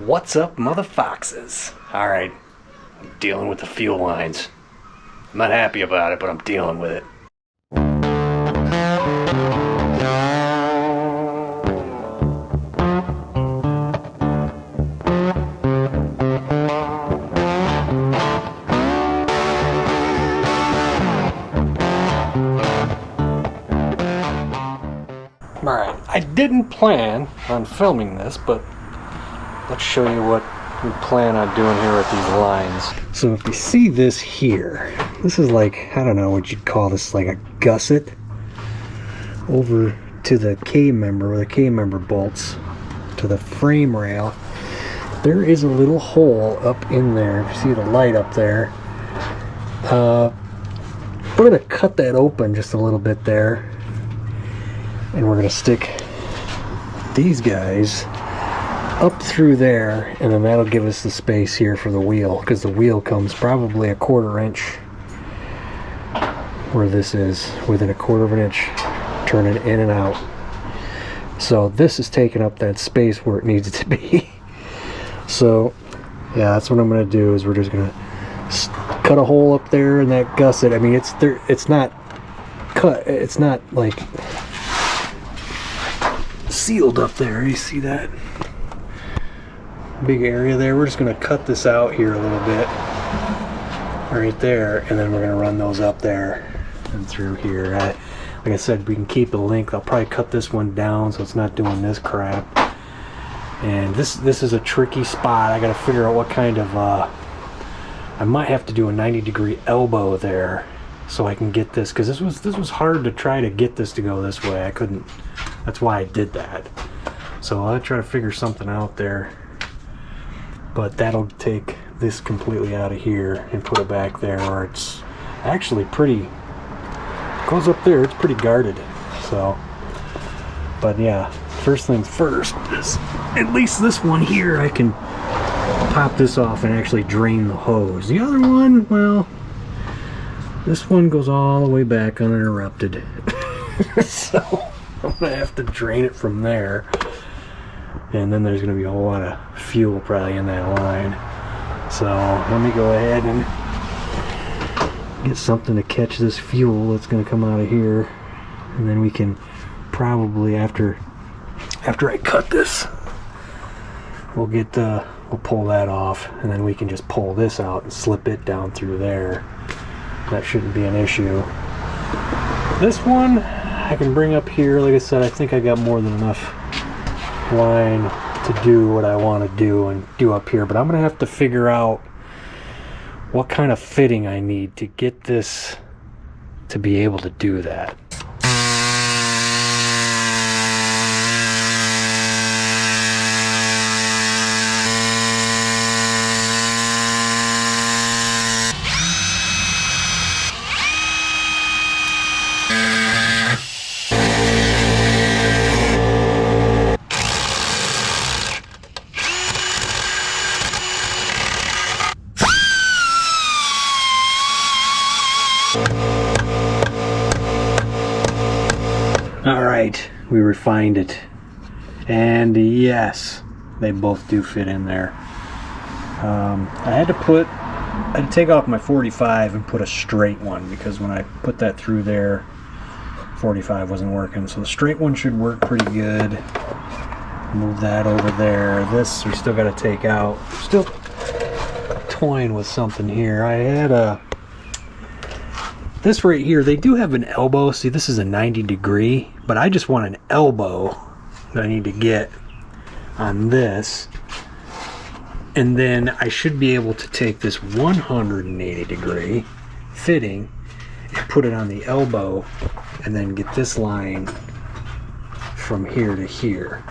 What's up, mother foxes? Alright, I'm dealing with the fuel lines. I'm not happy about it, but I'm dealing with it. Alright, I didn't plan on filming this, but let's show you what we plan on doing here with these lines. So if you see this here, this is like, I don't know what you'd call this, like a gusset over to the K-member, where the K-member bolts to the frame rail. There is a little hole up in there. If you see the light up there, we're going to cut that open just a little bit there, and we're going to stick these guys up through there, and then that'll give us the space here for the wheel, because the wheel comes probably a 1/4 inch where this is, within a 1/4 inch, turning in and out. So this is taking up that space where it needs it to be. So yeah, that's what I'm going to do, is we're just going to cut a hole up there in that gusset. I mean, it's not cut, it's not like sealed up there. You see that big area there? We're just going to cut this out here a little bit right there, and then we're going to run those up there and through here. Like I said, we can keep the length. I'll probably cut this one down so it's not doing this crap. And this is a tricky spot. I got to figure out what kind of I might have to do a 90-degree elbow there so I can get this, because this was hard to try to get this to go this way. I couldn't. That's why I did that. So I'll try to figure something out there. But that'll take this completely out of here and put it back there, where it's actually pretty, goes up there, it's pretty guarded. So, but yeah, first things first is at least this one here, I can pop this off and actually drain the hose. The other one, well, this one goes all the way back uninterrupted. So I'm gonna have to drain it from there. And then there's going to be a whole lot of fuel probably in that line. So let me go ahead and get something to catch this fuel that's going to come out of here. And then we can probably, after I cut this, we'll pull that off, and then we can just pull this out and slip it down through there. That shouldn't be an issue. This one I can bring up here. Like I said, I think I got more than enough line to do what I want to do and do up here, but I'm gonna have to figure out what kind of fitting I need to get this to be able to do that. Alright, we refined it, and yes, they both do fit in there. I had to take off my 45 and put a straight one, because when I put that through there, 45 wasn't working. So the straight one should work pretty good. Move that over there. This we still got to take out. Still toying with something here. I had this right here, they do have an elbow. See, this is a 90-degree, but I just want an elbow that I need to get on this. And then I should be able to take this 180-degree fitting and put it on the elbow, and then get this line from here to here,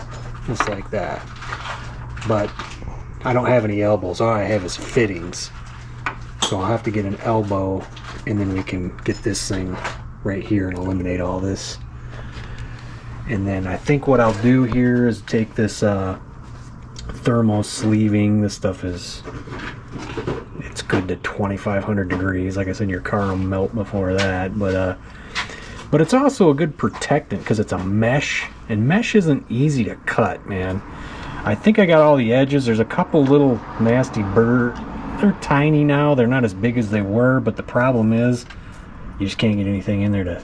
just like that. But I don't have any elbows. All I have is fittings. So I'll have to get an elbow, and then we can get this thing right here and eliminate all this. And then I think what I'll do here is take this thermal sleeving. This stuff is, it's good to 2,500 degrees. Like I said, your car will melt before that. But it's also a good protectant, because it's a mesh, and mesh isn't easy to cut, man. I think I got all the edges. There's a couple little nasty burrs. They're tiny now. They're not as big as they were, but the problem is you just can't get anything in there to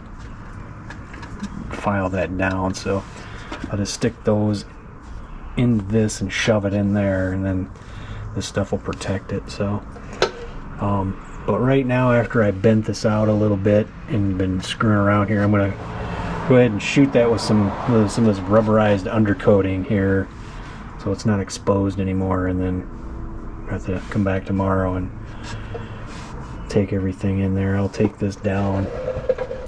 file that down. So I'll just stick those in this and shove it in there, and then this stuff will protect it. So but right now, after I bent this out a little bit and been screwing around here, I'm gonna go ahead and shoot that with some of this rubberized undercoating here, so it's not exposed anymore. And then I have to come back tomorrow and take everything in there. I'll take this down,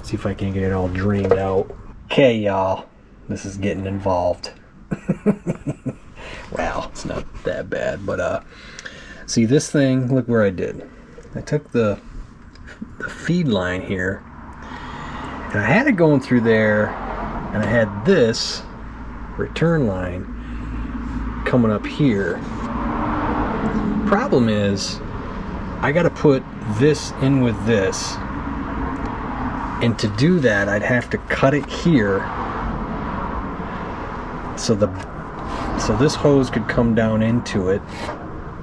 see if I can get it all drained out. Okay, y'all, this is getting involved. Well, it's not that bad, but see this thing, look where I did. I took the feed line here, and I had it going through there, and I had this return line coming up here. Problem is, I got to put this in with this, and to do that I'd have to cut it here so this hose could come down into it,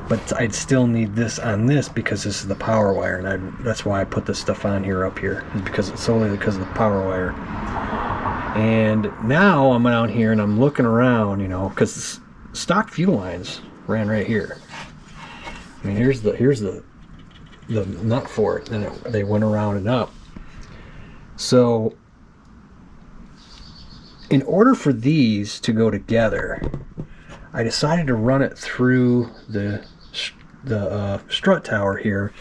but I'd still need this on this because this is the power wire, and that's why I put this stuff on here up here, is because it's solely because of the power wire. And now I'm out here and I'm looking around, you know, because stock fuel lines ran right here. I mean, here's the nut for it, and they went around and up. So in order for these to go together, I decided to run it through the strut tower here.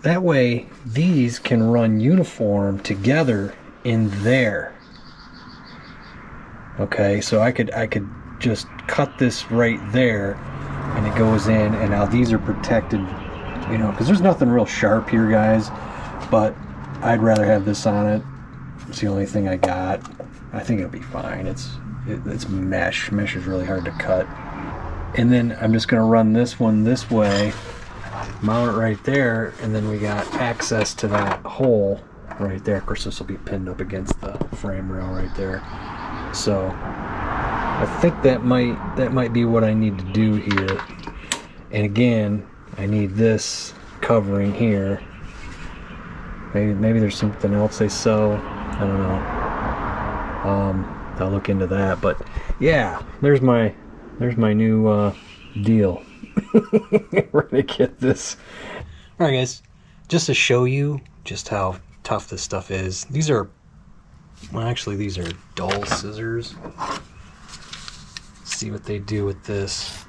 That way these can run uniform together in there. Okay, so I could just cut this right there, and it goes in, and now these are protected, you know, because there's nothing real sharp here, guys, but I'd rather have this on it. It's the only thing I got. I think it'll be fine. It's mesh. Mesh is really hard to cut. And then I'm just gonna run this one this way, mount it right there, and then we got access to that hole right there. Of course, this will be pinned up against the frame rail right there. So I think that might be what I need to do here. And again, I need this covering here. Maybe there's something else they sell. I don't know. I'll look into that. But yeah, there's my new deal. We're gonna get this. All right, guys. Just to show you just how tough this stuff is. These are, well, actually, these are dull scissors. Let's see what they do with this.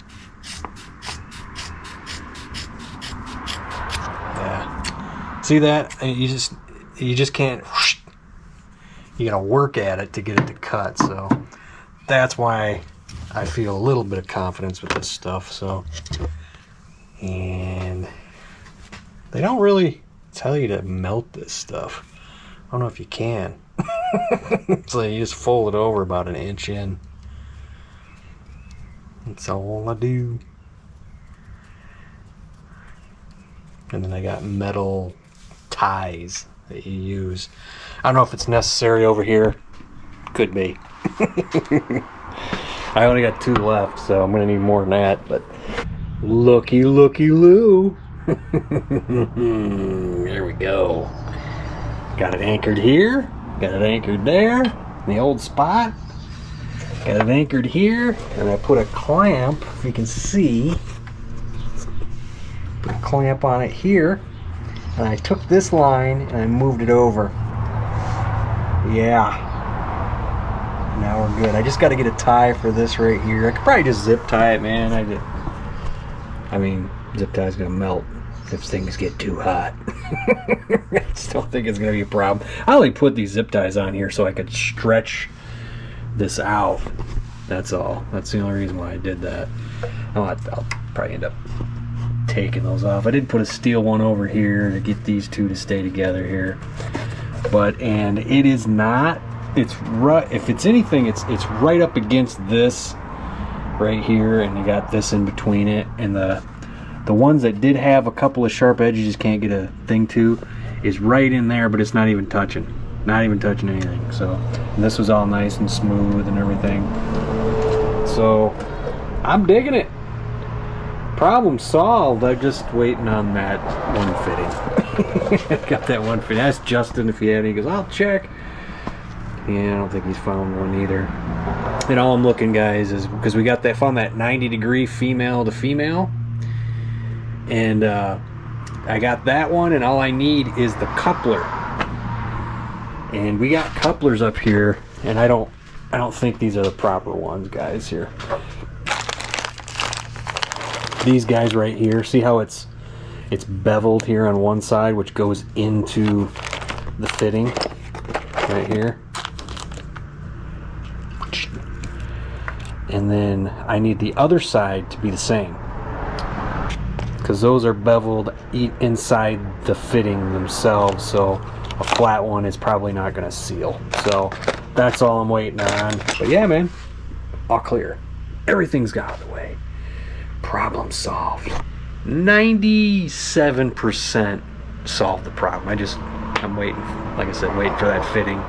Yeah. See that? You just can't. You gotta work at it to get it to cut. So that's why I feel a little bit of confidence with this stuff. So, and they don't really tell you to melt this stuff. I don't know if you can. So you just fold it over about an inch in. That's all I do. And then I got metal ties that you use. I don't know if it's necessary over here. Could be. I only got 2 left, so I'm gonna need more than that. But looky loo. There we go. Got it anchored here. Got it anchored there. In the old spot. Got it anchored here. And I put a clamp, if you can see. Put a clamp on it here. And I took this line and I moved it over. Yeah. Now we're good. I just got to get a tie for this right here. I could probably just zip tie it, man. I mean, zip tie's gonna melt if things get too hot. I just don't think it's gonna be a problem. I only put these zip ties on here so I could stretch this out. That's all. That's the only reason why I did that. I'll probably end up taking those off. I did put a steel one over here to get these two to stay together here. But, and it is not, it's right, if it's anything, it's right up against this right here, and you got this in between it, and the ones that did have a couple of sharp edges you just can't get a thing to is right in there, but it's not even touching anything. So, and this was all nice and smooth and everything. So I'm digging it. Problem solved. I'm just waiting on that one fitting. Got that one fitting. Asked Justin if he had any. He goes, I'll check. Yeah, I don't think he's found one either. And all I'm looking, guys, is because we got that, found that 90-degree female to female. And I got that one, and all I need is the coupler. And we got couplers up here, and I don't think these are the proper ones, guys. Here, these guys right here. See how it's beveled here on one side, which goes into the fitting right here. And then I need the other side to be the same, because those are beveled inside the fitting themselves, so a flat one is probably not going to seal. So that's all I'm waiting on. But yeah, man, all clear. Everything's got out of the way. Problem solved. 97% solved the problem. I'm waiting, like I said, waiting for that fitting.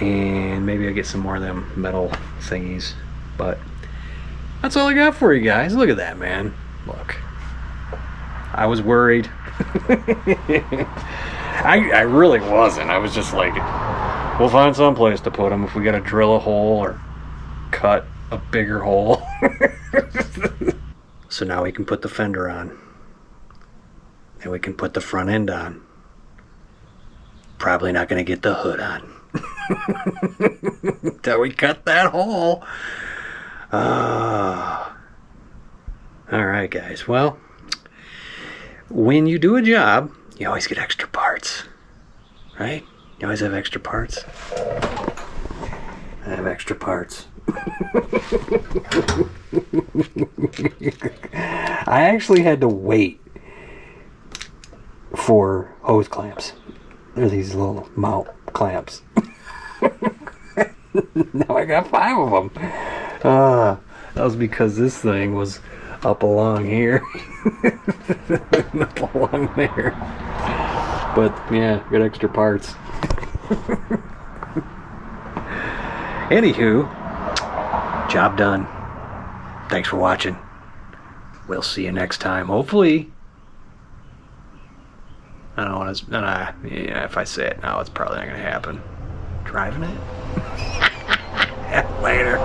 And maybe I'll get some more of them metal thingies. But that's all I got for you guys. Look at that, man. Look. I was worried. I really wasn't. I was just like, we'll find some place to put them if we got to drill a hole or cut a bigger hole. So now we can put the fender on. And we can put the front end on. Probably not going to get the hood on. Till we cut that hole. Alright, guys. Well, when you do a job, you always get extra parts. Right? You always have extra parts. I have extra parts. I actually had to wait for hose clamps. They're these little mount clamps. Now I got 5 of them. That was because this thing was up along here. Up along there. But yeah, got extra parts. Anywho, job done. Thanks for watching. We'll see you next time. Hopefully. I don't want to. Yeah, if I say it now, it's probably not going to happen. Driving it? Later.